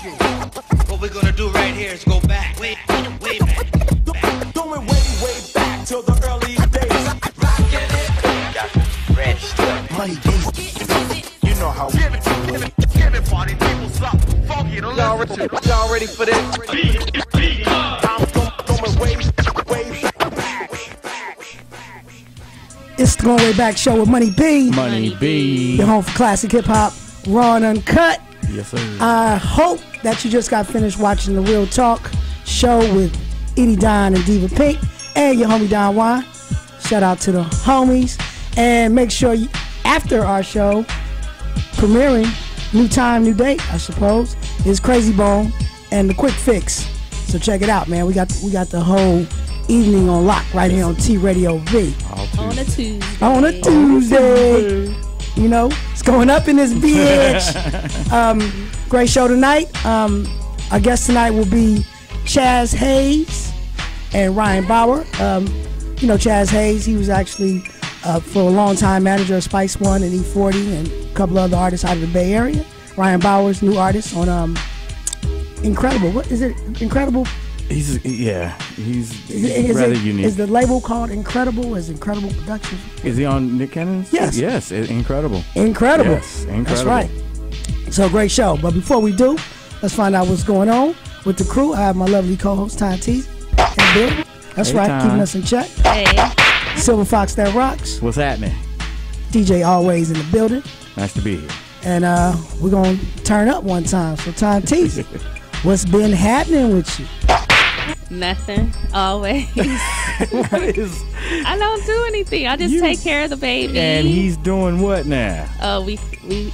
What we're gonna do right here is go back, way back. Going way back till the early days. Red stuff. Money days. You know how we give it party people suck. Funky to listen. Y'all ready for this? I'm going way back. It's the Going Way Back show with Money B. Money B. Your home for classic hip hop, raw and uncut. Yes, sir. I hope that you just got finished watching the Real Talk show with Edie Don and Diva Pink and your homie Don Juan. Shout out to the homies. And make sure you, after our show, premiering, new time, new date, I suppose, is Crazy Bone and the Quick Fix. So check it out, man. We got the whole evening on lock right here on T Radio V. On a Tuesday. On a Tuesday. You know, it's going up in this bitch. Great show tonight. Our guest tonight will be Chaz Hayes and Ryan Bauer. You know Chaz Hayes, he was actually for a long time manager of Spice One and E40 and a couple other artists out of the Bay Area. Ryan Bauer's new artist on Ncredible. What is it? Ncredible? He's rather unique. Is the label called Ncredible? Is Ncredible Productions? Is he on Nick Cannon's? Yes. Yes, Ncredible. Incredible. Yes, Incredible. That's right. So great show. But before we do, let's find out what's going on with the crew. I have my lovely co-host Ty T. That's Hey, right, Ty. keeping us in check. Hey. Silver Fox That Rocks. What's happening? DJ Always in the building. Nice to be here. And we're going to turn up one time. So Ty T, what's been happening with you? Nothing. Always. What is? I don't do anything. I just take care of the baby. And he's doing what now? We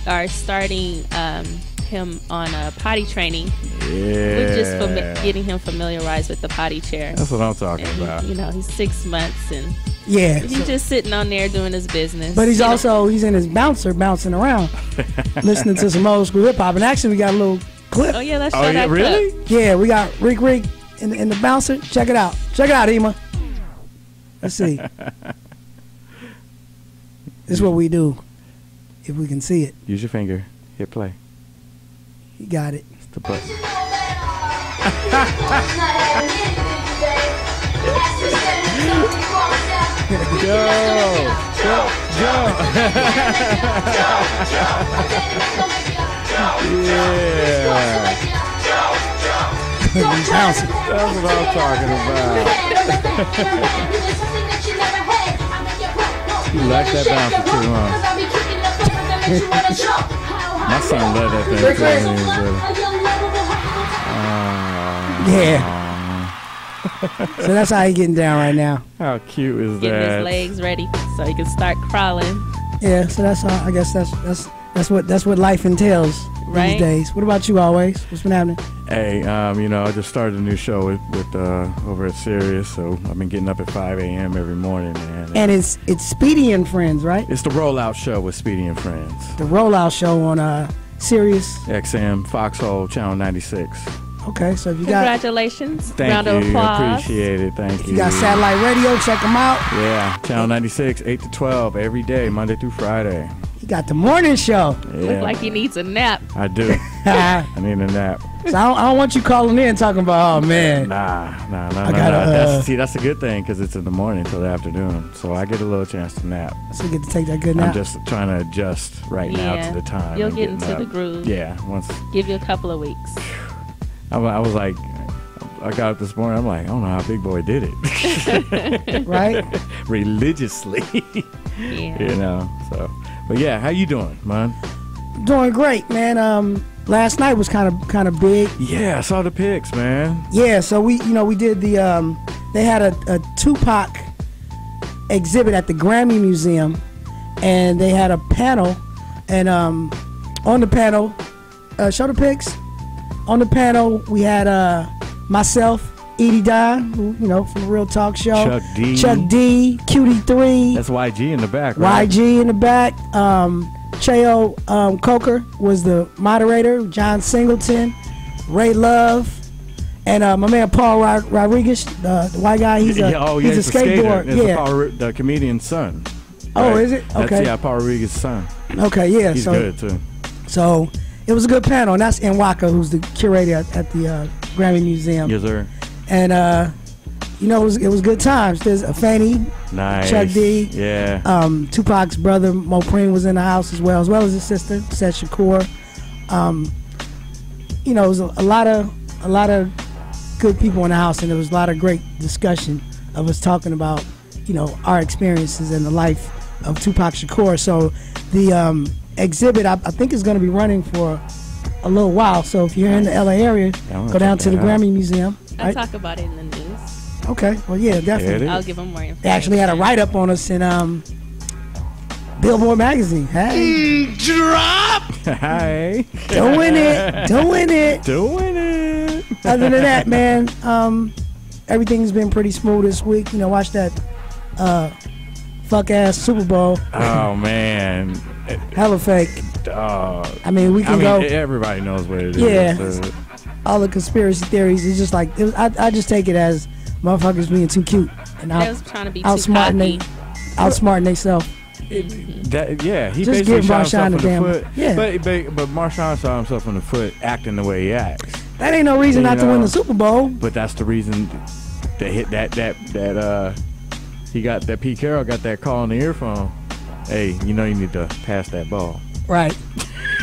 are starting him on potty training. Yeah. We're just getting him familiarized with the potty chair. That's what I'm talking And about. you know, he's 6 months and Yeah. he's just sitting on there doing his business. But he's You know, also, he's in his bouncer bouncing around, listening to some old school hip hop. And actually, we got a little clip. Oh yeah, let's show Oh, yeah, that really? clip. Yeah, we got Rick in the bouncer. Check it out. Check it out, Ema. Let's see. This is what we do. If we can see it. Use your finger. Hit play. You got it. It's the button. Yeah. Bouncing. That's what I'm talking about. You like that bouncer too, huh? My son loved that thing too when he was little. Yeah. So that's how he getting down right now. How cute is Getting that? his legs ready so he can start crawling. Yeah. So that's how. I guess that's what life entails Right. these days. What about you? Always? What's been happening? Hey, you know, I just started a new show with over at Sirius, so I've been getting up at 5 a.m. every morning, man. And it's Speedy and Friends, right? It's the Rollout Show with Speedy and Friends. The Rollout Show on Sirius. XM, Foxhole, Channel 96. Okay, so if you got Congratulations. Thank Round you. of applause. Appreciate it. Thank you. you got satellite radio, check them out. Yeah, Channel 96, 8 to 12 every day, Monday through Friday. You got the morning show. Yeah, Look like he needs a nap. I do. I need a nap. So I don't want you calling in talking about, oh man. Nah. gotta, That's a good thing because it's in the morning till the afternoon, so I get a little chance to nap. So you get to take that good nap. I'm just trying to adjust right now to the time. You'll and get getting into up. the groove. Yeah, once Give you a couple of weeks. I was like, I got up this morning. I'm like, I don't know how Big Boy did it. Right? Religiously, Yeah. you know. So, but yeah, how you doing, man? Doing great, man. Last night was kind of big. Yeah, I saw the pics, man. Yeah, so we did the they had a Tupac exhibit at the Grammy Museum, and they had a panel, and on the panel, show the pics. On the panel, we had myself, Edie Don, who, you know, from the Real Talk Show. Chuck D, QD3. That's YG in the back, right? YG in the back. Cheo Coker was the moderator. John Singleton, Ray Love, and my man Paul Rodriguez, the white guy. He's a skateboard. It's the comedian's son. Oh, right? is it? Okay. That's, Paul Rodriguez's son. Okay, yeah. He's good too. So, it was a good panel, and that's Nwaka, who's the curator at the Grammy Museum. Yes, sir. And you know, it was good times. There's Afeni, Nice. Chuck D, Yeah. Tupac's brother Mo Preem was in the house as well as his sister Seth Shakur. You know, it was a lot of good people in the house, and there was a lot of great discussion of us talking about, you know, our experiences in the life of Tupac Shakur. So the exhibit, I think, is going to be running for a little while. So if you're in the LA area, go down to the Grammy Museum. I'll Right? talk about it in the news. Okay, well, yeah, definitely. Yeah, I'll give them more information. They actually had a write-up on us in Billboard magazine. Hey, Drop! Hi. doing it. Doing it. Other than that, man, everything's been pretty smooth this week. You know, watch that fuck ass Super Bowl. Oh man. Hella fake. Dog. I mean, we can go. Everybody knows what it is. Yeah. All the conspiracy theories. It's just like I just take it as motherfuckers being too cute and They was trying to be too outsmarting cocky. themselves. He Just basically give shot Marshawn himself in a the damn- foot. yeah. But Marshawn shot himself in the foot acting the way he acts. That ain't no reason You not to know. win the Super Bowl. But that's the reason that hit he got that Pete Carroll got that call in the earphone. Hey, you know you need to pass that ball. Right.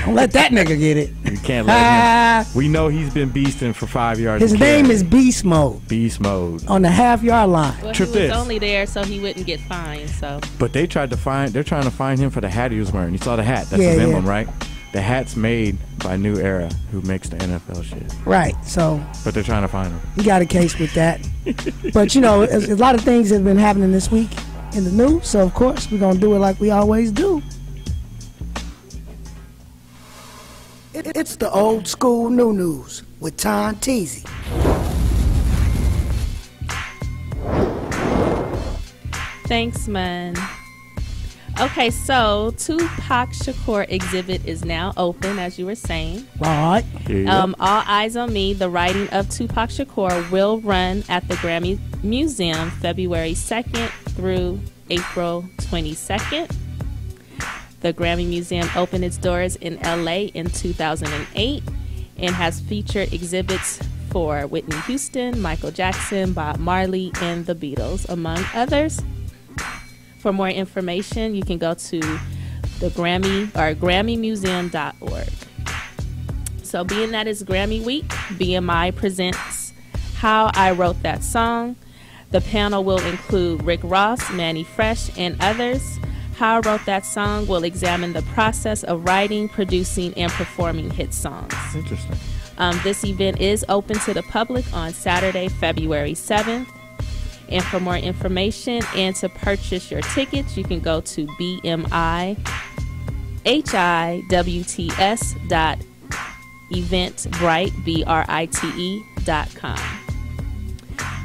Don't let that nigga get it. You can't let him. We know he's been beasting for 5 yards. His of name carry. is Beast Mode Beast Mode. on the half-yard line. Well, Trip he was this. only there so he wouldn't get fined. So But they're trying to find him for the hat he was wearing. You saw the hat. That's Yeah, his yeah. emblem, right? The hat's made by New Era, who makes the NFL shit. Right. So But they're trying to find him. you got a case with that. But you know, a lot of things have been happening this week in the news. So of course we're gonna do it like we always do. It's the old school new news with Tom Teasy. thanks, man. Okay, so Tupac Shakur exhibit is now open, as you were saying. Right. Yeah. All Eyes on Me, the writing of Tupac Shakur, will run at the Grammy Museum February 2nd through April 22nd. The Grammy Museum opened its doors in LA in 2008 and has featured exhibits for Whitney Houston, Michael Jackson, Bob Marley, and the Beatles, among others. For more information, you can go to the GrammyMuseum.org. So being that it's Grammy Week, BMI presents How I Wrote That Song. The panel will include Rick Ross, Manny Fresh, and others. How I Wrote That Song will examine the process of writing, producing, and performing hit songs. Interesting. This event is open to the public on Saturday, February 7th. And for more information and to purchase your tickets, you can go to bmihiventbrite.com.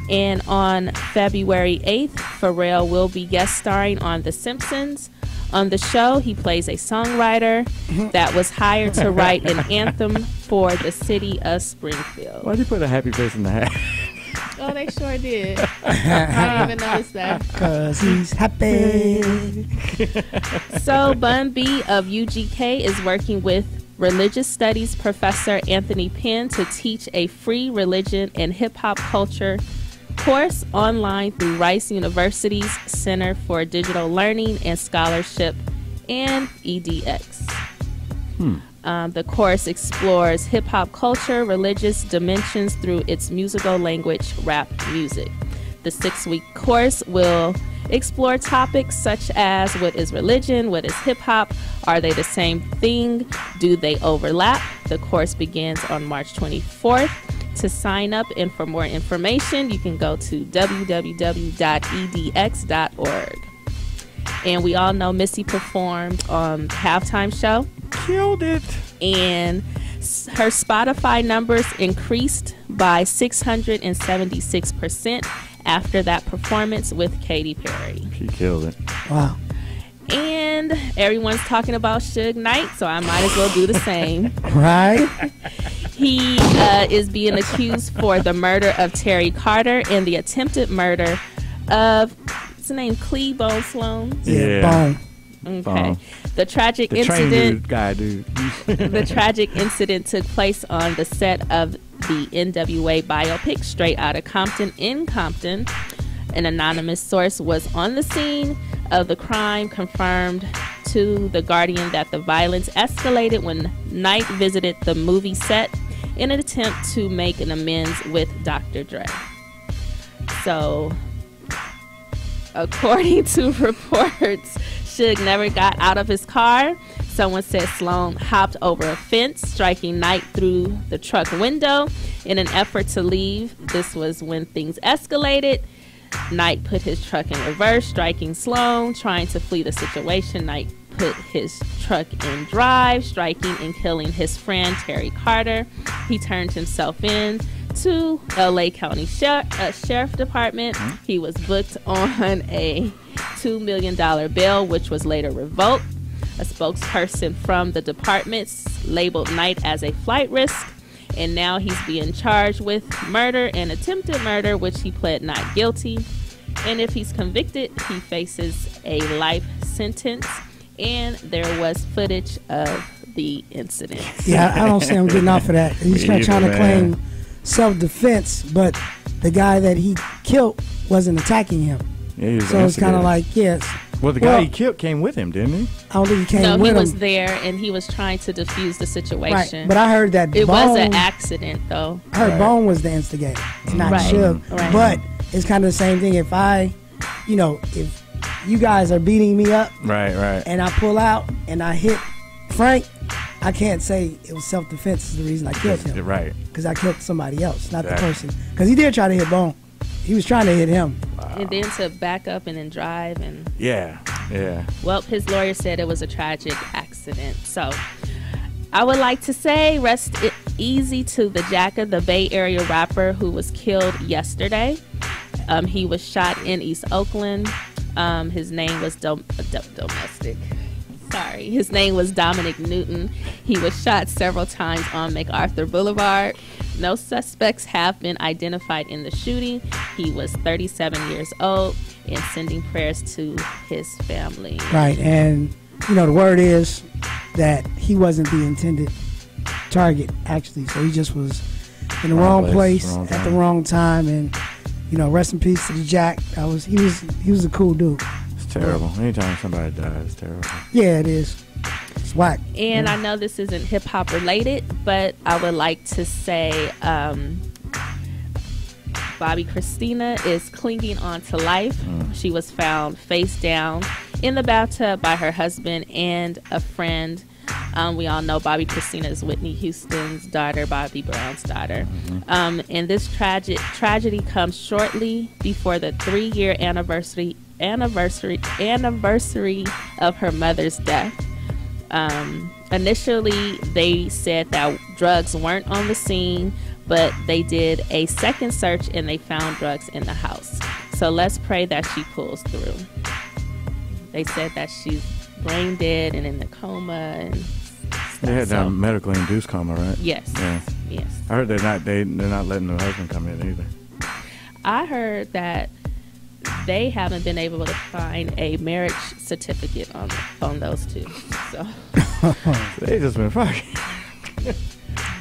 And on February 8th, Pharrell will be guest starring on The Simpsons. On the show, he plays a songwriter that was hired to write an anthem for the city of Springfield. Why'd you put a happy face in the hat? Oh, they sure did. I didn't even notice that. Cause he's happy. So Bun B of UGK is working with religious studies professor Anthony Penn to teach a free religion and hip-hop culture course online through Rice University's Center for Digital Learning and Scholarship and EDX. The course explores hip-hop culture, religious dimensions through its musical language, rap music. The 6-week course will explore topics such as what is religion, what is hip-hop, are they the same thing, do they overlap? The course begins on March 24th. To sign up and for more information, you can go to www.edx.org. And we all know Missy performed on the halftime show. Killed it. And her Spotify numbers increased by 676% after that performance with Katy Perry. She killed it. Wow. And everyone's talking about Suge Knight, so I might as well do the same. Right? He is being accused for the murder of Terry Carter and the attempted murder of, what's his name, Clee Bone Sloan? Yeah. Bone. Okay. Bone. The tragic The train incident. dude. The tragic incident took place on the set of the NWA biopic Straight Outta Compton in Compton. An anonymous source was on the scene of the crime, confirmed to The Guardian that the violence escalated when Knight visited the movie set in an attempt to make an amends with Dr. Dre. So, according to reports, Suge never got out of his car. Someone said Sloan hopped over a fence, striking Knight through the truck window in an effort to leave. This was when things escalated. Knight put his truck in reverse, striking Sloan. Trying to flee the situation, Knight put his truck in drive, striking and killing his friend Terry Carter. He turned himself in to LA County Sheriff Department. He was booked on a $2 million bail, which was later revoked. A spokesperson from the department labeled Knight as a flight risk, and now he's being charged with murder and attempted murder, which he pled not guilty. And if he's convicted, he faces a life sentence. And there was footage of the incident. Yeah, I don't see him getting off of that. He's trying to claim self-defense, but the guy that he killed wasn't attacking him. Yeah, so it's kind of like, yes. Well, the guy he killed came with him, didn't he? I don't think he came with him. No, he was there, and he was trying to defuse the situation. Right, but I heard that it Bone, was an accident, though. I heard Bone was the instigator, not Suge. Right. But it's kind of the same thing. If if you guys are beating me up, right, and I pull out and I hit Frank, I can't say it was self-defense is the reason I killed him. Right. Because I killed somebody else, not the person. Because he did try to hit Bone. He was trying to hit him. Wow. And then to back up and then drive and... Yeah. Well, his lawyer said it was a tragic accident. So, I would like to say rest easy to the Jacka, the Bay Area rapper who was killed yesterday. He was shot in East Oakland. His name was domestic. Sorry, his name was Dominic Newton. He was shot several times on MacArthur Boulevard. No suspects have been identified in the shooting. He was 37 years old and sending prayers to his family. Right, and the word is that he wasn't the intended target, actually. So he just was in the wrong place at the wrong time, and rest in peace to the Jack. He was a cool dude. It's terrible. Anytime somebody dies, it's terrible. Yeah, it is. It's whack. And I know this isn't hip hop related, but I would like to say Bobby Christina is clinging on to life. She was found face down in the bathtub by her husband and a friend. We all know Bobby Christina is Whitney Houston's daughter, Bobby Brown's daughter. And this tragedy comes shortly before the 3-year anniversary of her mother's death. Initially, they said that drugs weren't on the scene, but they did a second search and they found drugs in the house. So let's pray that she pulls through. They said that she's brain dead and in a coma and stuff. They had that medically induced coma, right? Yes. Yeah. Yes. I heard they're not letting the husband come in either. I heard that they haven't been able to find a marriage certificate on those two. So they just been fucking.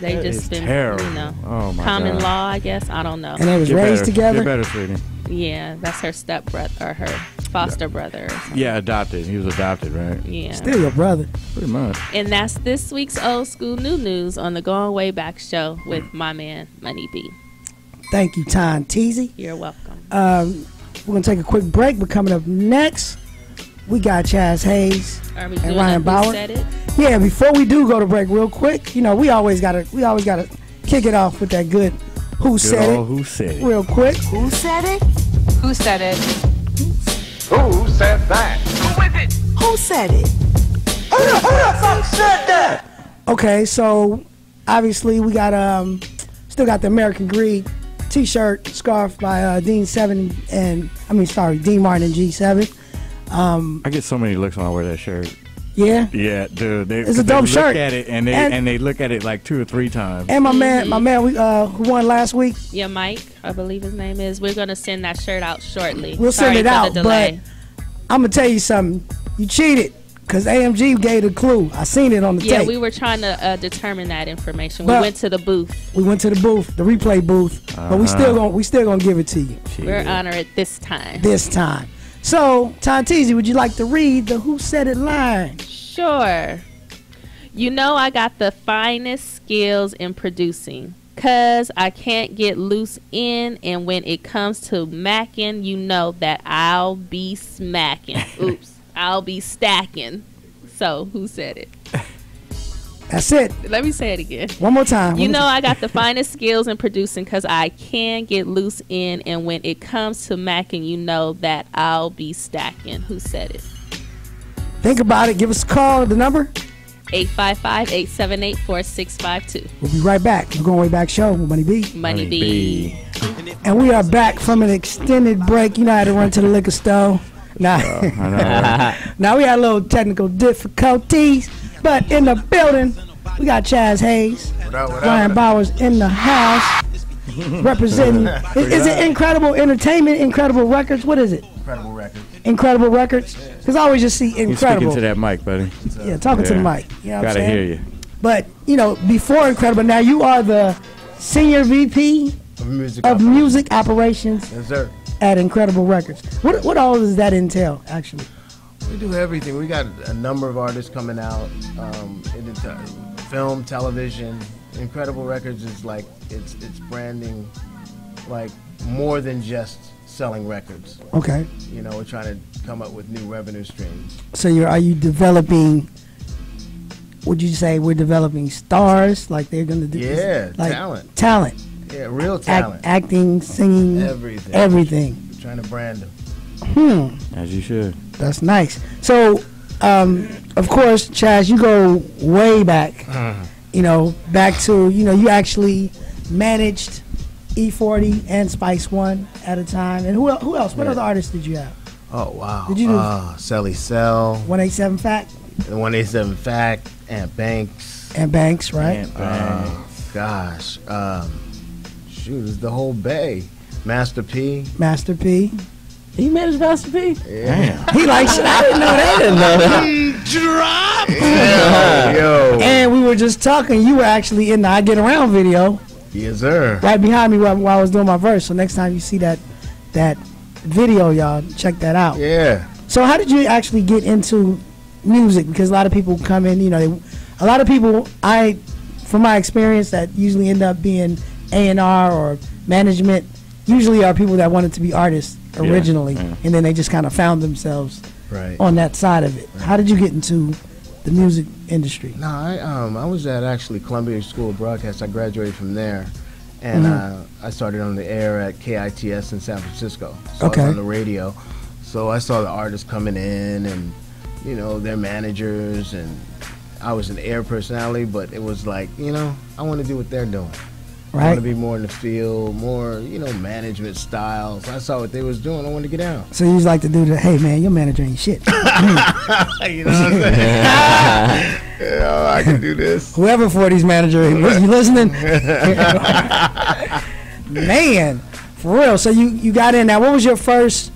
They that just been terrible. Oh my common God. law, I guess. I don't know. And they was raised together. Get better, sweetie. Yeah, that's her stepbrother or her foster brother. Or something. Yeah, adopted. He was adopted, right? Yeah. Still your brother. Pretty much. And that's this week's Old School New News on the Going Way Back show with my man Money B. Thank you, Ty Teasy. You're welcome. We're gonna take a quick break, but coming up next, we got Chaz Hayes Are we and doing Ryan Who Bauer. Said It? Yeah, before we do go to break, real quick, we always gotta kick it off with that good Who Said It. Who said it? Real quick. Who said it? Who said it? Who said that? Who is it? Who said it? Who the fuck said that? Okay, so obviously we got still got the American Greed T-shirt, scarf by Dean Martin and G7. I get so many looks when I wear that shirt. Yeah. Yeah, dude. It's a dope shirt. They look at it and they look at it like 2 or 3 times. And my man, who won last week. Yeah, Mike, I believe his name is. We're gonna send that shirt out shortly. We'll Sorry send it for out, the but delay. I'm gonna tell you something. You cheated. Because AMG gave the clue. I seen it on the Yeah, tape. we were trying to determine that information. But we went to the booth. We went to the booth, the replay booth, but we still gonna give it to you We're honored this time. this time. So, Tanteezy, would you like to read the Who Said It line? Sure. You know I got the finest skills in producing, 'cause I can't get loose in, and when it comes to macking, you know that I'll be smacking. Oops, I'll be stacking. So, who said it? That's it. Let me say it again. One more time. You know I got the finest skills in producing, 'cause I can get loose in, and when it comes to macking, you know that I'll be stacking. Who said it? Think about it. Give us a call at the number. 855-878-4652. We'll be right back. We're going way back show with Money B. Money B. And we are back from an extended break. You know, I had to run to the liquor store. Now, I know. now we had a little technical difficulties, but in the building, we got Chaz Hayes, Brian Bowers in the house, representing. Is it Ncredible Entertainment, Ncredible Records? What is it? Ncredible Records. Ncredible Records? Because I always just see You Incredible. speaking to that mic, buddy. Yeah, talking to the mic. You know what I'm Gotta saying? hear you. But, you know, before Ncredible, now you are the Senior VP of Music Operations Yes, sir. at Ncredible Records. What all does that entail, actually? We do everything. We got a number of artists coming out. Film, television. Ncredible Records is like it's branding, like more than just selling records. Okay. You know, we're trying to come up with new revenue streams. So are you developing, would you say we're developing stars like they're going to do? Yeah, like talent. Talent. Yeah, real talent. Acting, singing. Everything. Everything. We're trying to brand them. As you should. That's nice. So, of course, Chaz, you go way back. You know, back to, you know, you actually managed E40 and Spice One at a time. And who else? What other artists did you have? Oh, wow. Did you do Sally Cell, 187 Fact? the 187 Fact, Aunt Banks. And Banks, right? Gosh. Shoot, it's the whole bay. Master P. Master P. He managed Master P? Yeah. He like, shit, I didn't know that. Yo. And we were just talking, you were actually in the I Get Around video Yes, sir. right behind me while I was doing my verse. So next time you see that video, y'all, check that out. Yeah. So how did you actually get into music? Because a lot of people come in, you know, a lot of people, from my experience, that usually end up being A&R or management, usually are people that wanted to be artists originally, and then they just kind of found themselves on that side of it. How did you get into the music industry? No, I was at actually Columbia School of Broadcast. I graduated from there, and I started on the air at KITS in San Francisco. So I was on the radio. So I saw the artists coming in, and you know, their managers, and I was an air personality, but it was like, you know, I want to do what they're doing. I want to be more in the field, more, you know, management styles. I saw what they was doing. I wanted to get out. So you just like to do the, hey man, your manager ain't shit. You know what I'm saying? Yeah, I can do this. Whoever 40's manager is, you listening? Man, for real. So you got in. Now, what was your first,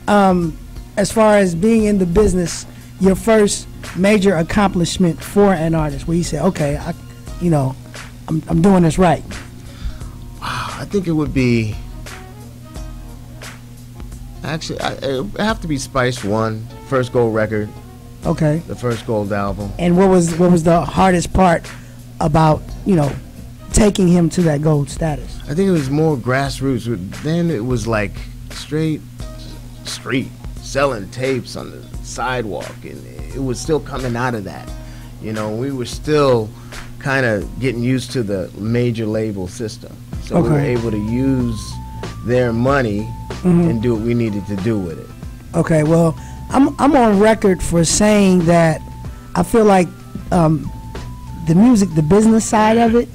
as far as being in the business, your first major accomplishment for an artist where you said, okay, I'm doing this right? I think it would be, actually, it would have to be Spice One, first gold record. Okay. The first gold album. And what was the hardest part about, you know, taking him to that gold status? I think it was more grassroots. Then it was like straight street, selling tapes on the sidewalk, and it was still coming out of that. You know, we were still kind of getting used to the major label system. So we were able to use their money and do what we needed to do with it. Okay, well, I'm on record for saying that I feel like the music, the business side of it,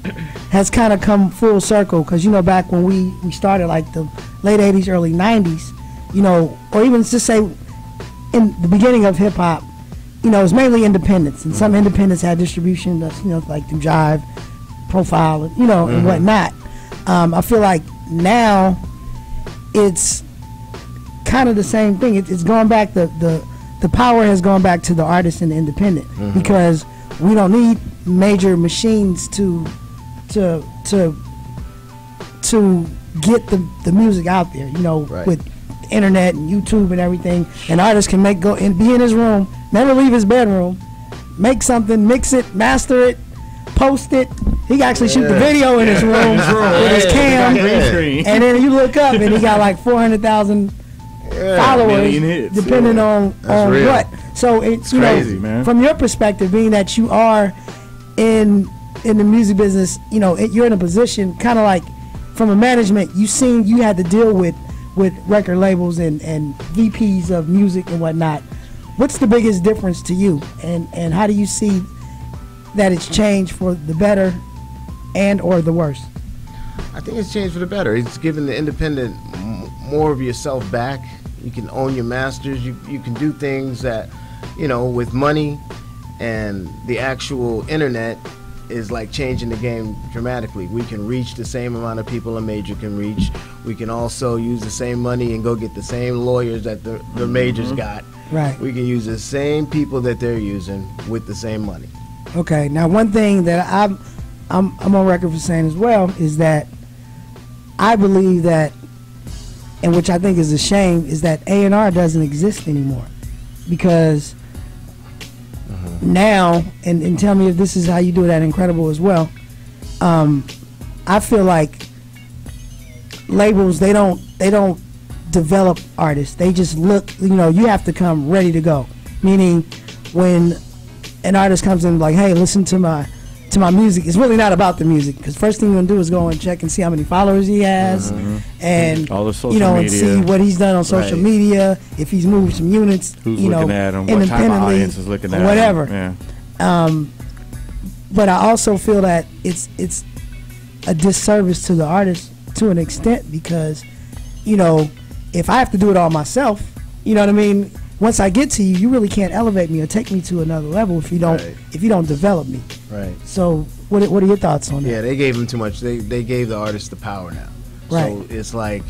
has kind of come full circle. Because, you know, back when we started, like the late 80s, early 90s, you know, or even just say in the beginning of hip-hop, you know, it was mainly independents. And some independents had distribution, that's, you know, like through Jive, Profile, you know, and whatnot. I feel like now it's kind of the same thing. It's going back, the the power has gone back to the artist and the independent because we don't need major machines to get the music out there, you know, with internet and YouTube and everything. An artist can go and be in his room, never leave his bedroom, make something, mix it, master it, post it. He can actually shoot the video in his room with his cam, and then you look up and he got like 400,000 followers, depending on what. So it's crazy, man. From your perspective, being that you are in the music business, you know, you're in a position kind of like from a management. You had to deal with record labels and VPs of music and whatnot. What's the biggest difference to you, and how do you see that it's changed for the better and or the worse? I think it's changed for the better. It's given the independent more of yourself back. You can own your masters. You can do things that, you know, with money and the actual internet is like changing the game dramatically. We can reach the same amount of people a major can reach. We can also use the same money and go get the same lawyers that the majors got. Right. We can use the same people that they're using with the same money. Okay. Now, one thing that I'm on record for saying as well is that I believe that, and which I think is a shame, is that A&R doesn't exist anymore, because now, and tell me if this is how you do it at Ncredible as well, I feel like labels, they don't develop artists. They just look, you know, you have to come ready to go. Meaning when an artist comes in like, hey, listen to my music, it's really not about the music, because first thing you're gonna do is go and check and see how many followers he has, and all the social you know, media, and see what he's done on social media, if he's moved some units, who's you know, looking at him, what type of audience is looking at whatever. him. Yeah. But I also feel that it's a disservice to the artist to an extent, because, you know, if I have to do it all myself, you know what I mean, once I get to you, you really can't elevate me or take me to another level if you don't develop me. Right. So what are your thoughts on that? Yeah, they gave him too much. They gave the artist the power now. Right. So it's like,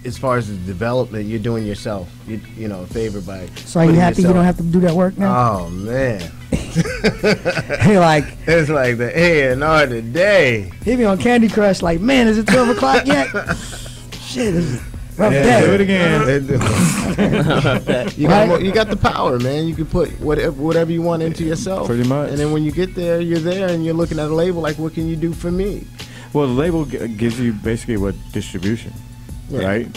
as far as the development, you're doing yourself, you know, a favor by. So are you happy you don't have to do that work now? Oh man. Hey, like it's like the A&R today. He be on Candy Crush like, man, is it 12 o'clock yet? Shit, this is rough day. Do it again. You got the power, man. You can put whatever you want into yourself. Pretty much. And then when you get there, you're there, and you're looking at a label like, what can you do for me? Well, the label gives you basically what distribution, right?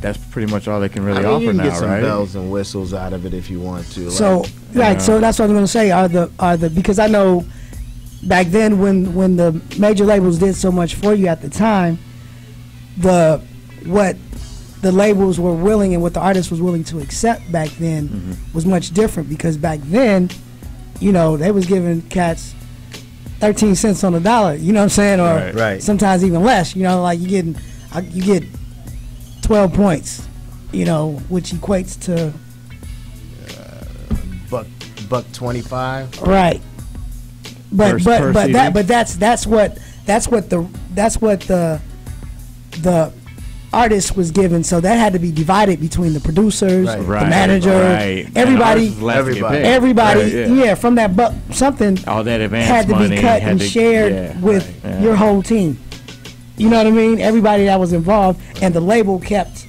That's pretty much all they can really offer you can now, get some right? bells and whistles out of it if you want to. So so that's what I'm gonna say. Are the because I know back then when the major labels did so much for you at the time, what the labels were willing and what the artist was willing to accept back then was much different, because back then, you know, they was giving cats 13 cents on the dollar, you know what I'm saying, or sometimes even less. You know, like you get 12 points, you know, which equates to buck 25. Right. But that's what the artist was given, so that had to be divided between the producers, the manager, everybody, from that buck something all that advance had to money be cut and shared with your whole team. You know what I mean? Everybody that was involved, and the label kept,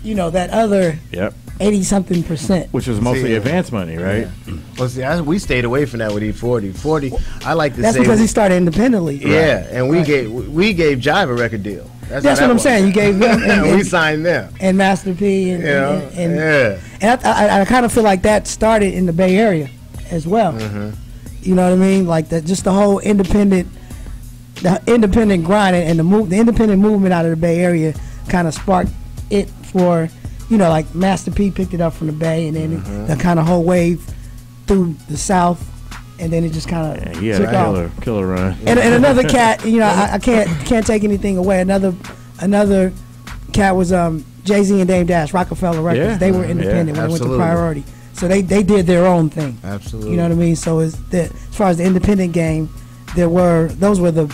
you know, that other 80-something%, which was mostly advance money, right? Well, see, we stayed away from that with E40. 40, I like to that's say because he started independently. Yeah, and we gave Jive a record deal. That's what I'm saying. You gave them, and we signed them, and Master P, and I kind of feel like that started in the Bay Area as well. You know what I mean? Like just the whole independent grind and the independent movement out of the Bay Area kind of sparked it for, you know, like Master P picked it up from the Bay, and then the kind of whole wave through the South, and then it just kind of took off. Killer run. And another cat, you know, I can't take anything away. Another cat was Jay-Z and Dame Dash, Rockefeller Records. Yeah. They were independent when they went to Priority, so they did their own thing. Absolutely. You know what I mean? So as far as the independent game, those were the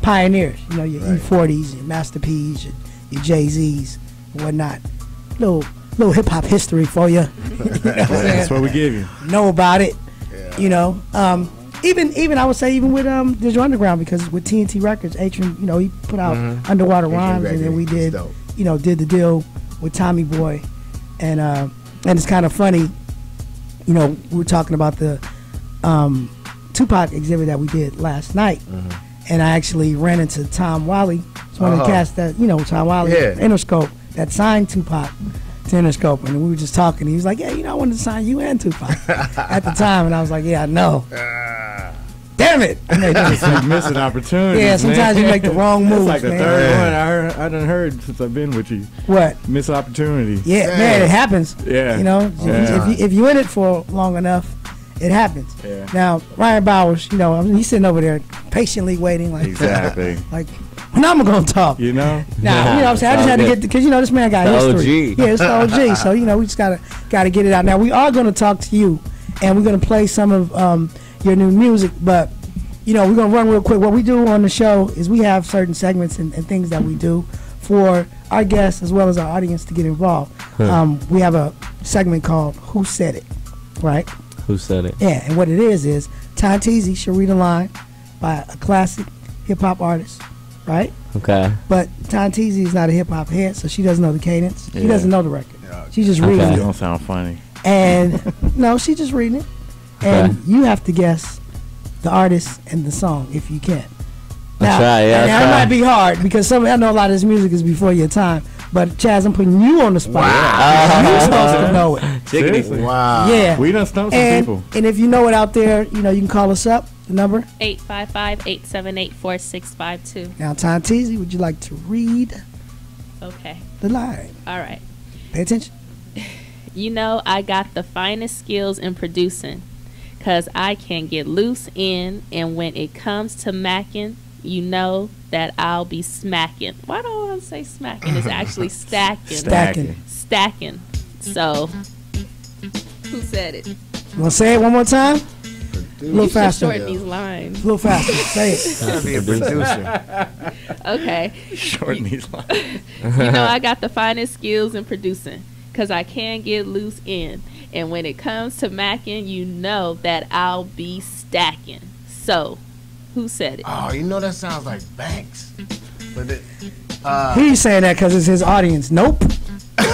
pioneers. You know, your E40s, your Master P's, your Jay-Z's, and whatnot. Little little hip hop history for you. That's what we give you. Know about it. You know. Even I would say even with Digital Underground, because with TNT Records, Atron, you know, he put out Underwater Rhymes, and then we did did the deal with Tommy Boy, and it's kind of funny, you know, we were talking about the Tupac exhibit that we did last night, and I actually ran into Tom Wally. It's one of the cats that, you know, Tom Wally, Interscope, that signed Tupac to Interscope, and we were just talking. He was like, "Yeah, you know, I wanted to sign you and Tupac at the time," and I was like, "Yeah, I know." Damn it! You miss an opportunity. Yeah, sometimes you make the wrong moves. That's like the third one I done heard since I've been with you. What? Miss opportunity. Yeah, man, it happens. Yeah. You know, if you're in it for long enough, it happens. Yeah. Now, Ryan Bowers, you know, I mean, he's sitting over there patiently waiting, like exactly. Like, when I'm gonna talk. You know? Now, you know what I'm saying? I just had to get, because, you know, this man got history. Yeah, it's the OG. So, you know, we just gotta get it out. Now, we are gonna talk to you, and we're gonna play some of your new music, but, you know, we're gonna run real quick. What we do on the show is we have certain segments and things that we do for our guests as well as our audience to get involved. We have a segment called Who Said It, right? Who said it? Yeah, and what it is Ty Teasy should read a line by a classic hip-hop artist, right? Okay. But Ty Teasy is not a hip-hop head, so she doesn't know the cadence. She doesn't know the record. She's just reading it. It don't sound funny. And, no, she's just reading it. And you have to guess the artist and the song if you can. Now, that might be hard because I know a lot of this music is before your time. But Chaz, I'm putting you on the spot. Wow. You're supposed to know it. Seriously? Wow. Yeah. We done stumped some people. And if you know it out there, you know, you can call us up. The number? 855-878-4652. Now, Ty Teasy, would you like to read Okay. the line? All right. Pay attention. You know, I got the finest skills in producing, 'cause I can get loose in, and when it comes to macking, you know that I'll be smacking. Why don't I want to say smacking? It's actually stacking. Stacking. So, who said it? You want to say it one more time? A little faster. Shorten these lines. A little faster. Say it. Gotta be a producer. Okay. Shorten these lines. You know, I got the finest skills in producing, 'cause I can get loose in. And when it comes to macking, you know that I'll be stacking. So, who said it? Oh, you know that sounds like Banks. But it, He's saying that because it's his audience. Nope. All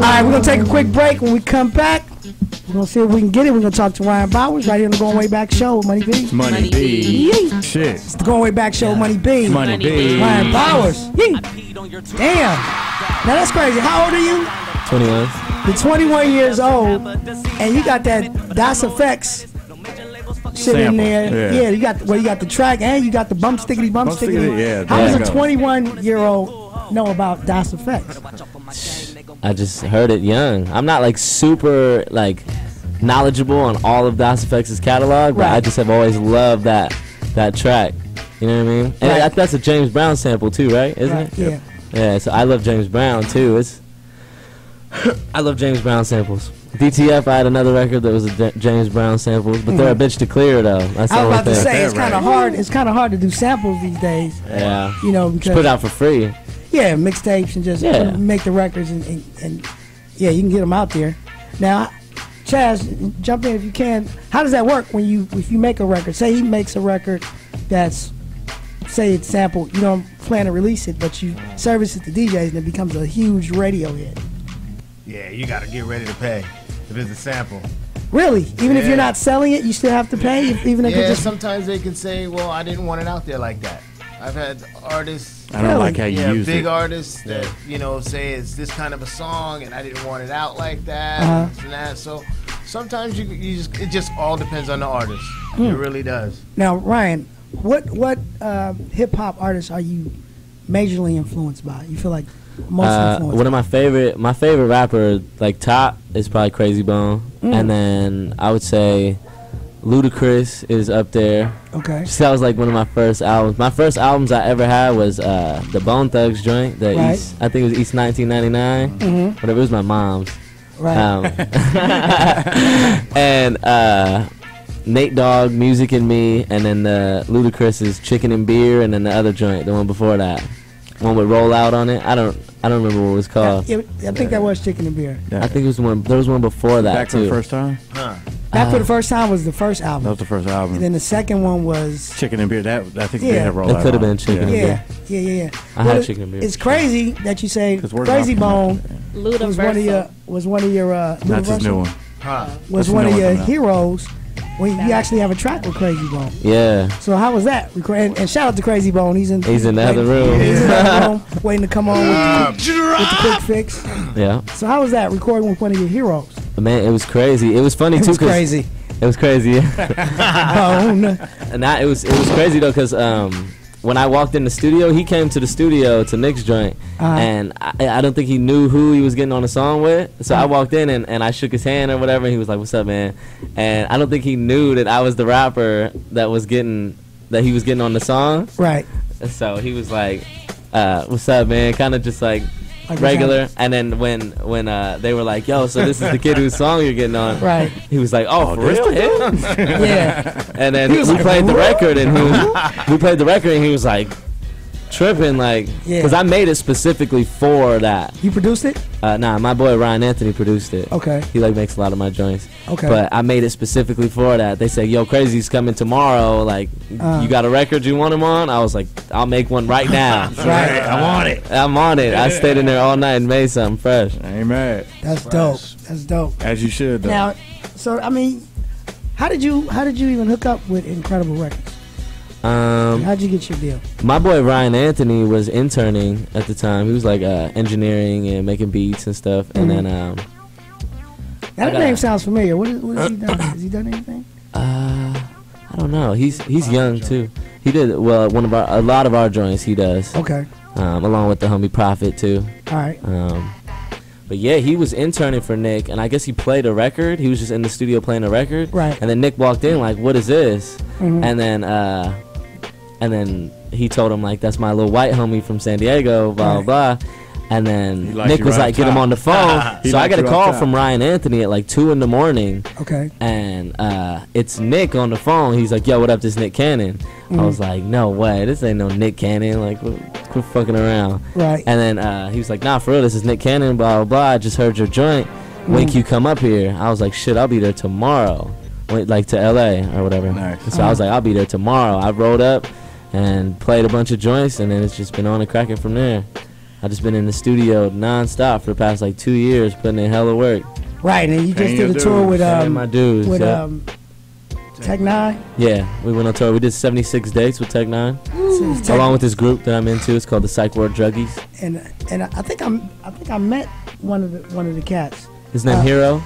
right, we're going to take a quick break. When we come back, we're going to see if we can get it. We're going to talk to Ryan Bowers right here on the Going Way Back Show with Money B. Money B. Yee. Shit. It's the Going Way Back Show with Money B. Money B. Ryan Bowers. Yee. Damn. Now that's crazy. How old are you? 21. You're 21 years old, and you got that Das Effects shit in Sample, there. yeah. You got the track, and you got the bump stickity. Yeah, How does there a you go. 21-year-old know about Das Effects? I just heard it young. I'm not like super like knowledgeable on all of Das Effects' catalog, but I just have always loved that track. You know what I mean? And that's a James Brown sample too, right? Isn't it? Yeah. Yeah. So I love James Brown too. I love James Brown samples. DTF, I had another record that was a James Brown samples, but they're a bitch to clear though. That's the I was only about to thing. say it's kind of hard. It's kind of hard to do samples these days. Yeah. You know, Just because put it out for free. yeah, mixtapes and just make the records and yeah, you can get them out there. Now, Chaz, jump in if you can. How does that work if you make a record? Say he makes a record that's, say it's sampled, you don't plan to release it, but you service it to DJs and it becomes a huge radio hit. yeah, you gotta get ready to pay if it's a sample. Really? Even if you're not selling it, you still have to pay? Even if Yeah, it's just... sometimes they can say, well, I didn't want it out there like that. I've had artists, I don't like how you use big it. artists that, you know, say it's this kind of a song and I didn't want it out like that and that. So sometimes it just all depends on the artist. It really does. Now, Ryan, what hip-hop artists are you majorly influenced by? You feel like most influenced? One of my favorite rapper, like top, is probably Crazy Bone, and then I would say Ludacris is up there. Okay. Just that was like one of my first albums. My first albums I ever had was the Bone Thugs joint, East, I think it was East 1999, but it was my mom's. Right. And Nate Dogg, Music and Me, and then Ludacris is Chicken and Beer, and then the other joint, the one before that. one with Roll Out on it. I don't remember what it was called. I think that was Chicken and Beer. Yeah. I think it was one. There was one before that Back too. for the first time. Back for the First Time was the first album. That was the first album. And then the second one was Chicken and Beer. That I think Yeah. they had rolled It out could have on. been Chicken and yeah, Beer. yeah. I had Chicken and Beer. It's crazy that you say 'Cause we're Crazy not Bone Luda was one of your That's his new one. was That's one the of new your one coming out. heroes. When you actually have a track with Crazy Bone. Yeah. So how was that? And shout out to Crazy Bone. He's in the other room. He's in the other room waiting to come on with the quick fix. Yeah. So how was that recording with one of your heroes? Man, it was crazy. It was funny It too. was 'cause crazy. It was crazy. Bone. And it was crazy though, cause when I walked in the studio, he came to the studio to Nick's joint, and I don't think he knew who he was getting on the song with. So I walked in and I shook his hand or whatever, and he was like, "What's up, man?" And I don't think he knew that I was the rapper that he was getting on the song. Right. So he was like, "What's up, man?" Kind of just like regular. And then when they were like, "Yo, so this is the kid whose song you're getting on," Right. he was like, "Oh, for real?" Him? Yeah. And then He was we like, played the "What?" record, and he was like tripping, like, Yeah. because I made it specifically for that. You produced it? Nah, my boy Ryan Anthony produced it. Okay. He like makes a lot of my joints. Okay. But I made it specifically for that. They said, "Yo, Crazy's coming tomorrow. Like, you got a record you want him on?" I was like, "I'll make one right now." Right. I'm on it. I'm on it. I stayed in there all night and made something fresh. I ain't mad. That's dope. That's dope. As you should, though. Now, so I mean, how did you even hook up with Ncredible Records? How'd you get your deal? My boy Ryan Anthony was interning at the time. He was like engineering and making beats and stuff. And then Now that name sounds familiar. What has he done? Has he done anything? I don't know. He's young too. He did a lot of our joints. He does. Okay. Along with the homie Prophet too. All right. But yeah, he was interning for Nick, and I guess he played a record. He was just in the studio playing a record. Right. And then Nick walked in like, "What is this?" Mhm. And then he told him like, "That's my little white homie from San Diego." Blah Right. blah blah. And then liked Nick you was right like, up "Get him top." on the phone." He So I liked got a you call up top. from Ryan Anthony at like 2 a.m. Okay. And it's Nick on the phone. He's like, "Yo, what up? This Nick Cannon." I was like, "No way, this ain't no Nick Cannon. Like, quit fucking around." Right. And then he was like, "Nah, for real, this is Nick Cannon. Blah blah blah. I just heard your joint. When can you come up here?" I was like, "Shit, I'll be there tomorrow." Went like to LA or whatever. Nice. So I was like, "I'll be there tomorrow." I rolled up and played a bunch of joints, and then it's just been on and cracking from there. I just been in the studio nonstop for the past like 2 years, putting in hella work. Right, and you just Paying did a your tour dues. with Paying my dues, with yeah. Tech Nine. Yeah, we went on tour. We did 76 dates with Tech Nine, along with this group that I'm into. It's called the Psych Ward Druggies. and I think I met one of the cats. His name Hero.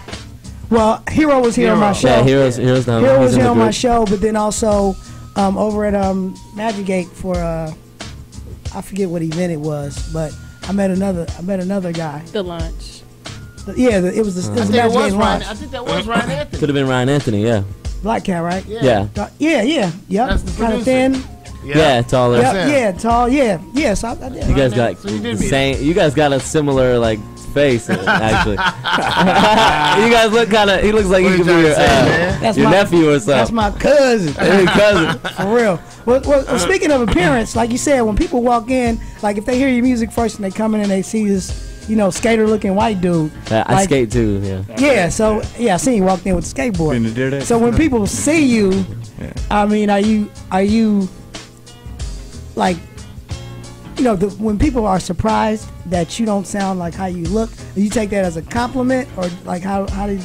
Well, Hero was here on my show. Yeah, Hero's the homie. Hero He's was in here the on my group. show, but then also over at Magic Gate for I forget what event it was, but I met another guy. The lunch. It was the Magic Gate launch. I think that was Ryan Anthony. Could have been Ryan Anthony. Yeah. Black cat, right? Yeah. Yeah. Yep. That's the Kind of producer. thin. Yeah, taller. Yep. him. Yeah. Tall. Yeah. Yes. I did. You guys got So you did the meet same. You guys got a similar like face actually. You guys look kind of. He looks like What he you could be trying your, to say, man? That's your my- nephew or something. That's my cousin. Hey, cousin. For real. Well, speaking of appearance, like you said, when people walk in, like if they hear your music first and they come in and they see this, skater-looking white dude. Yeah, I like, skate too. Yeah. Yeah. So I seen you walked in with a Been to skateboard. do that? So when people see you, I mean, are you like, when people are surprised that you don't sound like how you look, do you take that as a compliment or like how do you?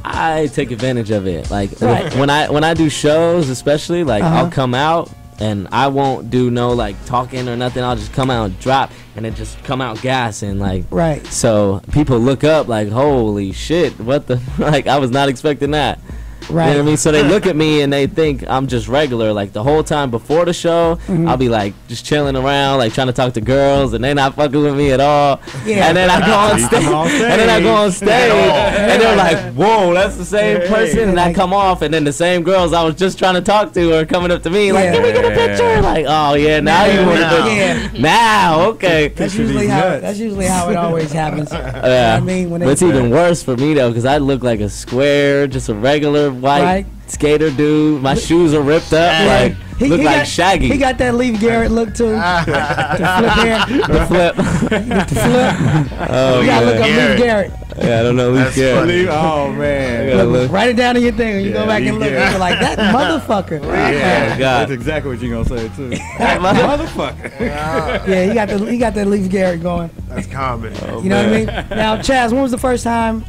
I take advantage of it. Like Right. when I do shows, especially like Uh-huh. I'll come out and I won't do no like talking or nothing. I'll just come out and drop and then just come out gassing like. Right. So people look up like, holy shit, what the like I was not expecting that. Right. You know what I mean? So they look at me and they think I'm just regular. Like the whole time before the show, I'll be like just chilling around, like trying to talk to girls, and they not fucking with me at all. Yeah. And then I go on stage, and then I go on stage, and they're like, "Whoa, that's the same person." And I come off, and then the same girls I was just trying to talk to are coming up to me, like, Yeah. "Can we get a picture?" Like, "Oh yeah, now you want a picture? Yeah. Now, okay." That's Picture usually these how nuts. that's usually how it always happens. Yeah. I mean, when But it's even worse for me though, because I look like a square, just a regular white. Right. skater dude. My shoes are ripped up. Like look like Shaggy. He got that Leif Garrett look too. The flip hair. The flip. The flip. Oh, you gotta look up Leif Garrett. Yeah, I don't know Leif Garrett. Oh man. Look, write it down in your thing. When you go back and look, you're like that motherfucker. Yeah, God. that's exactly what you're gonna say too. That motherfucker. Yeah, he got that Leif Garrett going. That's comedy. You know what I mean? Now, Chaz, when was the first time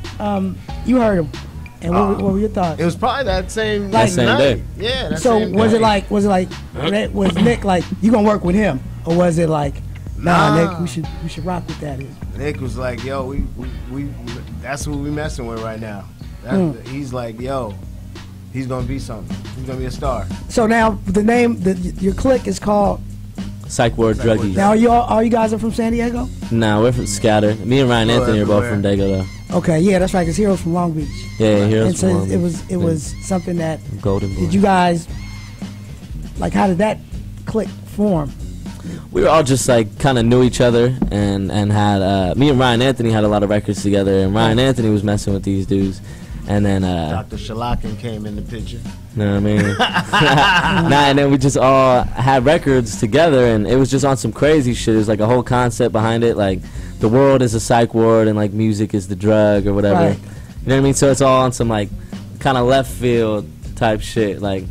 you heard him? And what were your thoughts? It was probably that same That same night. day. Yeah. That So same was day. it like was Nick like you gonna work with him, or was it like nah. Nick, we should rock with that? Nick was like, yo, we that's who we messing with right now. He's like, yo, he's gonna be something. He's gonna be a star. So now the name your clique is called Psych Ward Druggies. Now all you guys are from San Diego? Nah, we're from Scatter. Me and Ryan Anthony are both from Dago though. Okay, yeah, that's right. Cause Heroes from Long Beach. Yeah, Heroes And so from Long Beach. it was something that Golden Boy. did you guys like? How did that clique form? We were all just like kind of knew each other and had me and Ryan Anthony had a lot of records together, and Ryan Anthony was messing with these dudes, and then Dr. Shalakin came in the picture. you know what I mean? And then we just all had records together, and it was just on some crazy shit. It was like a whole concept behind it, like the world is a psych ward and like music is the drug or whatever. Right. You know what I mean? So it's all on some like kind of left field type shit, like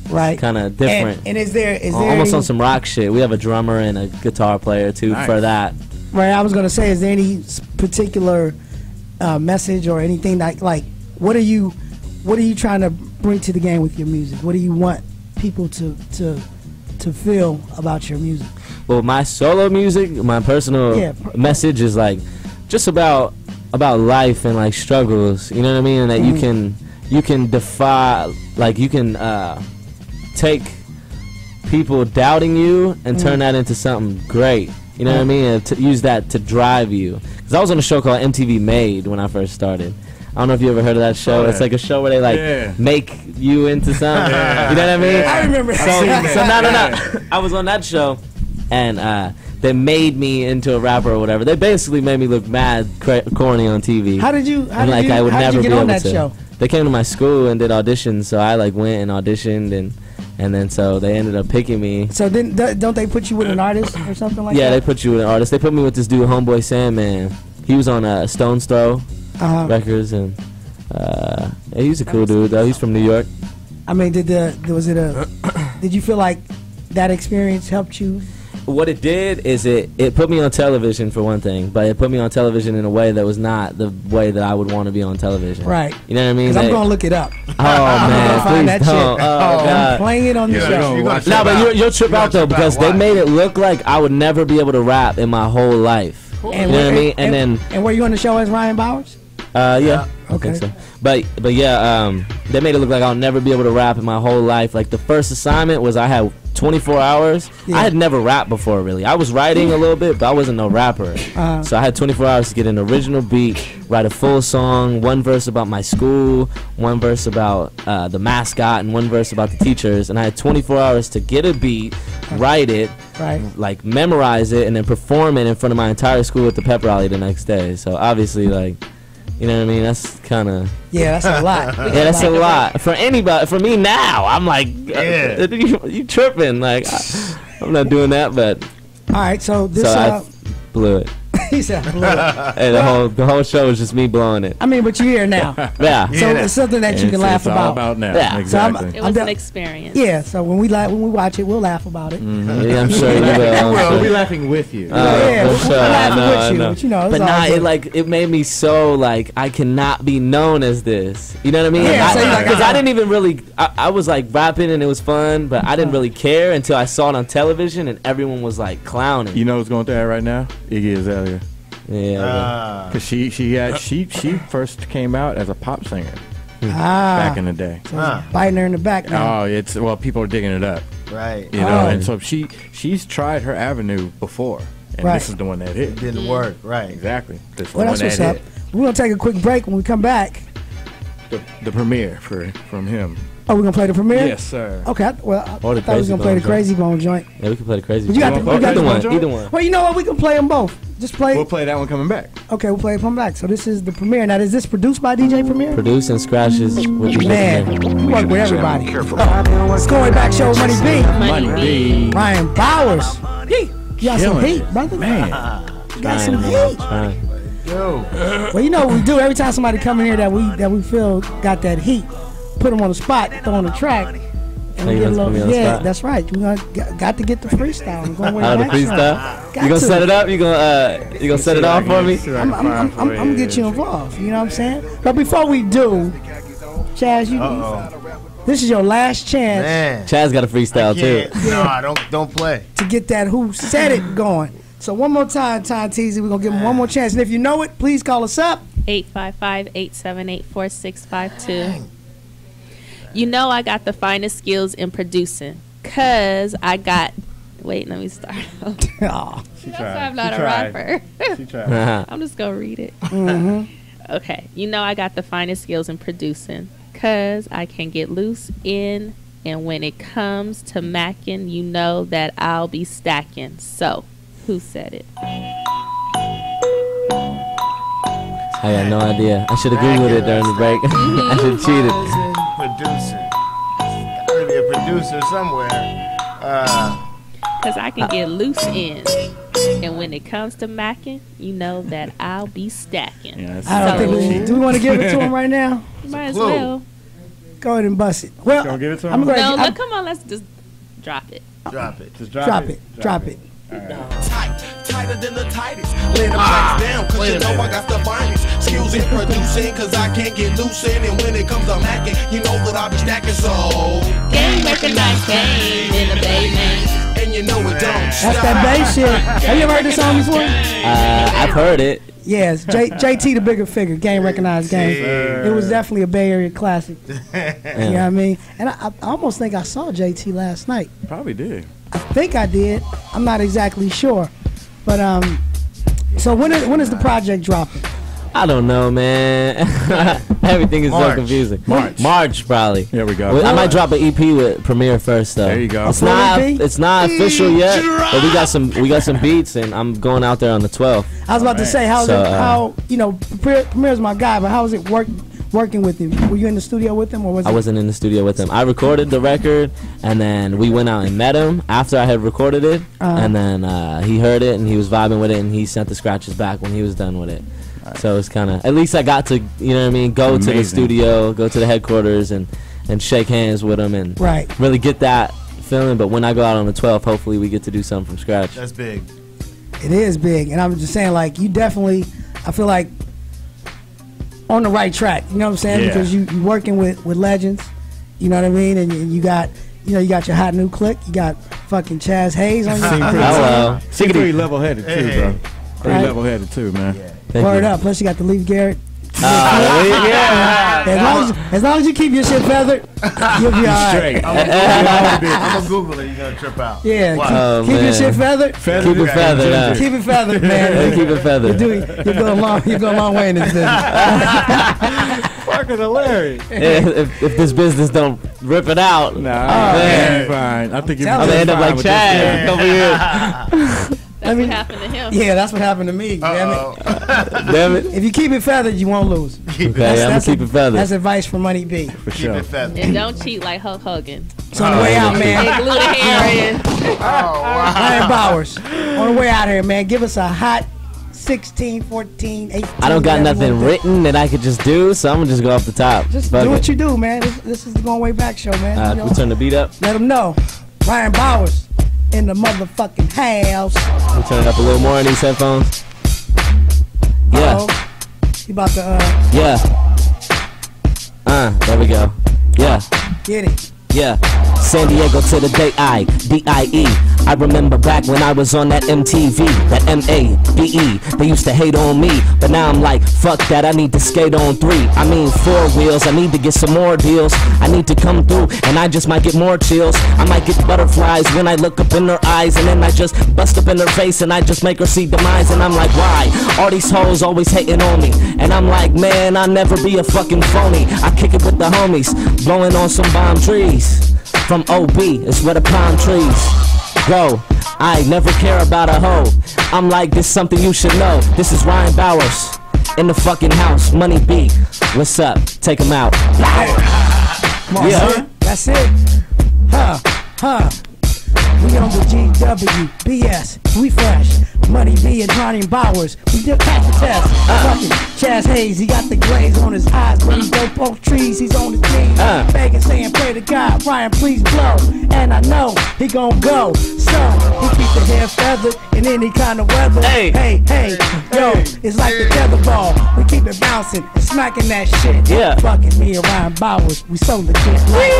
Right. kind of different. And is there almost any, on some rock shit. We have a drummer and a guitar player too for that. right? I was gonna say, is there any particular message or anything like what are you trying to bring to the game with your music? What do you want people to feel about your music? Well, my solo music, my personal message is like just about life and like struggles. You know what I mean? And that you can defy, like you can take people doubting you and turn that into something great. You know what I mean? And to use that to drive you. Because I was on a show called MTV Made when I first started. I don't know if you ever heard of that show. It's like a show where they like make you into something. You know what I mean? I remember. So no. I was on that show, and they made me into a rapper or whatever. They basically made me look mad corny on TV. How did you? I would never get be on able that to. show? They came to my school and did auditions, so I like went and auditioned, and then so they ended up picking me. So then, don't they put you with an artist or something like that? Yeah, they put you with an artist. They put me with this dude, Homeboy Sandman. He was on Stone's Throw Records, and he's a cool dude though. He's from New York. I mean, did you feel like that experience helped you? What it did is it put me on television for one thing, but it put me on television in a way that was not the way that I would want to be on television. Right. You know what I mean? Because I'm gonna look it up. Oh man, find that please don't. shit. Oh I'm god. playing it on the show. No, but you'll trip out though because they made it look like I would never be able to rap in my whole life. You know what I mean? And were you on the show as Ryan Bowers? Yeah. Okay. I think so. But yeah, they made it look like I'll never be able to rap in my whole life. Like the first assignment was I had 24 hours. Yeah. I had never rapped before really. I was writing a little bit, but I wasn't no rapper. So I had 24 hours to get an original beat, write a full song, one verse about my school, one verse about the mascot, and one verse about the teachers. And I had 24 hours to get a beat, write it, like memorize it, and then perform it in front of my entire school at the pep rally the next day. So obviously, like, you know what I mean? That's kind of... Yeah, that's a lot. Yeah, that's a lot. For anybody, for me now, I'm like, you tripping. Like, I'm not doing that, but... All right, so this... So I blew it. He said, blew it. Hey, the whole show is just me blowing it. I mean, but you're here now. Yeah. So it's something that you can laugh it's all about now. Yeah. Exactly. So It was an experience. Yeah, so when we watch it, we'll laugh about it. Yeah, I'm sure you will. We'll be laughing with you. Yeah, for sure. we'll laugh I know, with I you, know. but you know, it's But all nah, good. it made me so like I cannot be known as this. You know what I mean? Yeah, so you're like, Because I didn't even really. I was like rapping and it was fun, but I didn't really care until I saw it on television and everyone was like clowning. You know who's going through that right now? Iggy Azalea. Yeah. Because she first came out as a pop singer back in the day. Biting her in the back now. Oh, people are digging it up. Right. You know, and so she's tried her avenue before, and this is the one that hit. It didn't work. Right. Exactly. This is Well, the that's one what's that up. We're going to take a quick break. When we come back, hit. The premiere from him. Oh, we gonna play the premiere? Yes, sir. Okay. I Or thought the we was Crazy gonna play the Bone Crazy Bone joint. Yeah, we can play the Crazy But you got Bone. the- you got Either the one. joint? Either one. Well, you know what? We can play them both. Just play. We'll play that one coming back. Okay, we'll play it from back. So this is the premiere. Now, is this produced by DJ Premier? Produce and scratches with DJ Man, Premier. we work with everybody. It's Going Back Show with Money B. Money B. Ryan Bowers. Heat. You got some Killing heat, it. brother. Man. You got some heat. Trying. Well, you know what we do every time somebody come in here that we feel got that heat. Put them on the spot, throw on the track. And we you get a gonna put me little, on the yeah, spot? that's right. You got to get the freestyle. I'm going with Oh, the that track. freestyle? Got You gonna to. set it up? You gonna set it off for me? I'm gonna get you involved. You know what I'm saying? But before we do, Chaz, this is your last chance Man. Chaz got a freestyle too. Nah, don't play. to get that Who Said It going. So one more time, Teasy, we're gonna give him one more chance. And if you know it, please call us up. 855-878-4652. You know I got the finest skills in producing, cause I got. Wait, let me start. Aw. She That's tried. why I'm not She a tried. rapper. She tried. I'm just gonna read it. Mm-hmm. Okay, you know I got the finest skills in producing, cause I can get loose in, and when it comes to macking, you know that I'll be stacking. So, who said it? I got no idea. I should have googled it during the break. I should have cheated. Producer. Gotta be a producer somewhere. Cause I can get loose in, and when it comes to macking, you know that I'll be stacking. Yeah, that's- I don't think we do. We want to give it to him right now? Might as Clue. well. Go ahead and bust it. Well, Gonna give it to him? I'm going No, to look, come on, let's just drop it. Drop it. Just drop it. Drop it. Tighter than the tightest. Lay the tracks down, cause you know I got the finest skills in producing, cause I can't get loose in. And when it comes to macking, you know that I'll be stacking. So, Game recognized game in the Bay, man. and you know it don't That's that bass shit. Have you ever heard this song before? I've heard it. Yes, JT the bigger figure, game recognized game. It was definitely a Bay Area classic. You know what I mean? And I almost think I saw JT last night. Probably did. I think I did. I'm not exactly sure. But so when is the project dropping? I don't know, man. Everything is so March. confusing. March. Probably. There we go. Well, I might drop an EP with Premiere first, though. There you go. It's Full not EP? it's not official yet, but we got some beats, and I'm going out there on the 12th. I was about to say, how's So, it? How Premier's my guy, but how was it working with him? Were you in the studio with him, or was I it? wasn't in the studio with him. I recorded the record, and then we went out and met him after I had recorded it, and then he heard it, and he was vibing with it, and he sent the scratches back when he was done with it. So it's kind of, at least I got to, you know what I mean, go to the Amazing. studio, go to the headquarters, and shake hands with him, and Right. really get that feeling. But when I go out on the 12th, hopefully we get to do something from scratch. That's big. It is big, and I'm just saying, like, you definitely, I feel like, on the right track. You know what I'm saying? Yeah. Because you working with legends. You know what I mean? And you got, you got your hot new click. You got fucking Chaz Hayes on your Seem pretty, Hello. seem pretty level-headed too, Hey. bro. Pretty Right. level-headed too, man. Thank Word you. up. Plus you got the Leaf Garrett. Yeah. As long as you keep your shit feathered, you'll be all right. Straight. I'm gonna Google it. You're gonna trip out. Yeah, Watch. Oh, keep your man. shit feathered. Keep it feathered, huh? Keep it feathered, man. Keep it feathered. You go a long way in this business. Fucking hilarious. If this business don't rip it out, Nah, man. fine. I think you're Tell I'm gonna end up fine like with this Chad guy. in a couple years. That's what happened to him. Yeah, that's what happened to me. Damn it. Damn it. If you keep it feathered, you won't lose. Okay, I'm gonna keep it feathered. That's advice from Money B. For Keep sure. it feathered. And don't cheat like Hulk Hogan. It's on the way out, They man. glue the hair in. Ryan Bowers. On the way out here, man. Give us a hot 16, 14, 18. I don't got whatever you nothing wanna do. written that I could just do, so I'm gonna just go off the top. Just Fuck do what it. you do, man. This is the Going Way Back show, man. You know, We turn the beat up. let them know. Ryan Bowers in the motherfucking house. We turn it up a little more in these headphones. Yeah, Uh-oh. You about to yeah. There we go. Yeah, get it. Yeah, San Diego to the day I-D-I-E. I remember back when I was on that MTV, that M-A-B-E. They used to hate on me, but now I'm like, fuck that, I need to skate on 3. I mean 4 wheels, I need to get some more deals. I need to come through, and I just might get more chills. I might get butterflies when I look up in her eyes, and then I just bust up in her face, and I just make her see demise. And I'm like, why? All these hoes always hating on me. And I'm like, man, I'll never be a fucking phony. I kick it with the homies, blowing on some bomb trees. From OB, it's where the palm trees go. I never care about a hoe. I'm like, this something you should know. This is Ryan Bowers in the fucking house. Money B, what's up? Take him out. Come on, son. That's it. We on the GWBS. We fresh. Money B and Ryan Bowers. We did pass the test. Fucking Chaz Hayes, he got the glaze on his eyes. When he go poke trees, he's on the team. Begging, saying, pray to God, Ryan, please blow. And I know he gon' go. So he keep the hair feathered in any kind of weather. Hey, yo, it's like the tetherball. We keep it bouncing and smacking that shit. Yeah. Fucking me and Ryan Bowers, we so legit. Like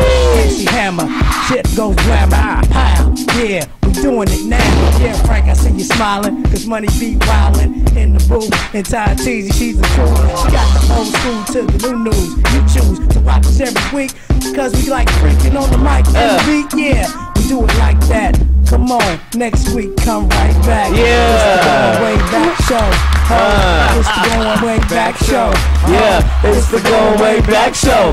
MC Hammer, shit goes glamour. Pow, yeah, we doing it now. Yeah, Frank, I see you smiling, cause Money be wildin' in the booth. And Ty Teasy, she's the truth. She got the old school to the new news. You choose to watch us every week, cause we like freaking on the mic every week. Yeah, we do it like that. Come on, next week, come right back. Yeah. It's the Going Way Back Show. It's the Going Way Back Show. Yeah, it's the Going Way Back Show.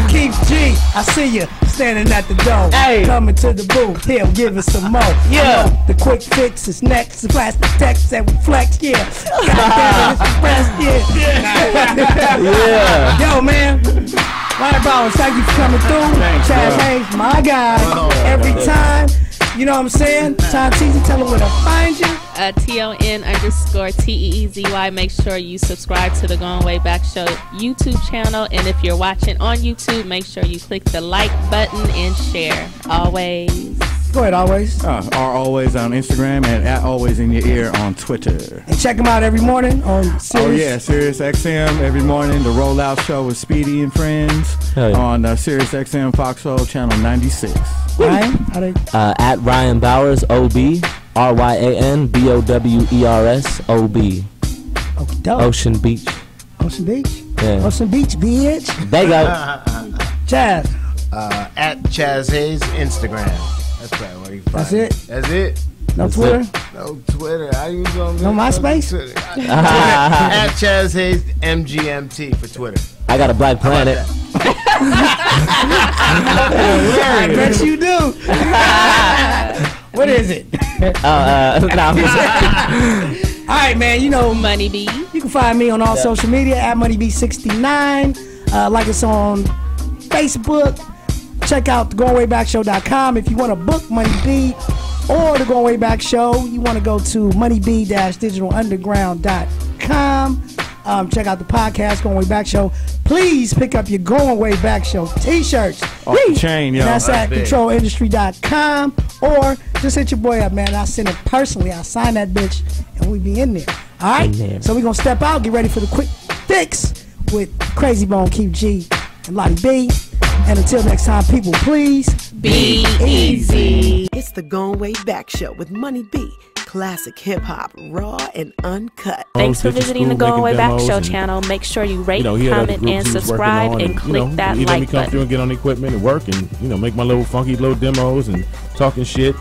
Keith G, I see you standing at the door. Coming to the booth, he'll give us some more. Yeah. The quick fix is next. The plastic text that we flex, yeah. Goddamn, it's the best, yeah. Yo, man. Ryan Bowers, thank you for coming through. Thanks, Chaz Hayes, my guy. Every time, you know what I'm saying? Time Teasy, tell them where to find you. TON_TEEZY. Make sure you subscribe to the Going Way Back Show YouTube channel. And if you're watching on YouTube, make sure you click the like button and share. Always. Go ahead, Always. Are Always on Instagram and at Always in Your Ear on Twitter. And check them out every morning on Sirius. Sirius XM every morning. The Rollout Show with Speedy and Friends on Sirius XM Foxhole Channel 96. Ryan? At Ryan Bowers, OB. RYANBOWERS OB. Oh, dope. Ocean Beach. Ocean Beach? Yeah. Ocean Beach, bitch. They go. Chaz. At Chaz Hayes, Instagram. That's probably where you find That's it? That's it. No Twitter? No Twitter. How you gonna No MySpace? At Chaz Hayes, MGMT for Twitter. I got a Black Planet. I bet you do. What is it? All right, man. You know Money B. You can find me on all social media at MoneyB69. Like us on Facebook. Check out thegoingwaybackshow.com. If you want to book Money B or the Going Way Back Show, you want to go to moneyb-digitalunderground.com. Check out the podcast, Going Way Back Show. Please pick up your Going Way Back Show t-shirts. Off the chain, yo. And that's at controlindustry.com. Or just hit your boy up, man. I'll send it personally. I'll sign that bitch, and we be in there. All right? So we're going to step out, get ready for the quick fix with Crazy Bone, Keith G, and Lottie B. And until next time, people, please be easy. It's the Going Way Back Show with Money B. Classic hip hop, raw and uncut. Thanks for visiting the Going Way Back Show channel. Make sure you rate, comment, and subscribe, and click that like button. He let me come through and get on the equipment and work and make my little funky little demos and talking shit.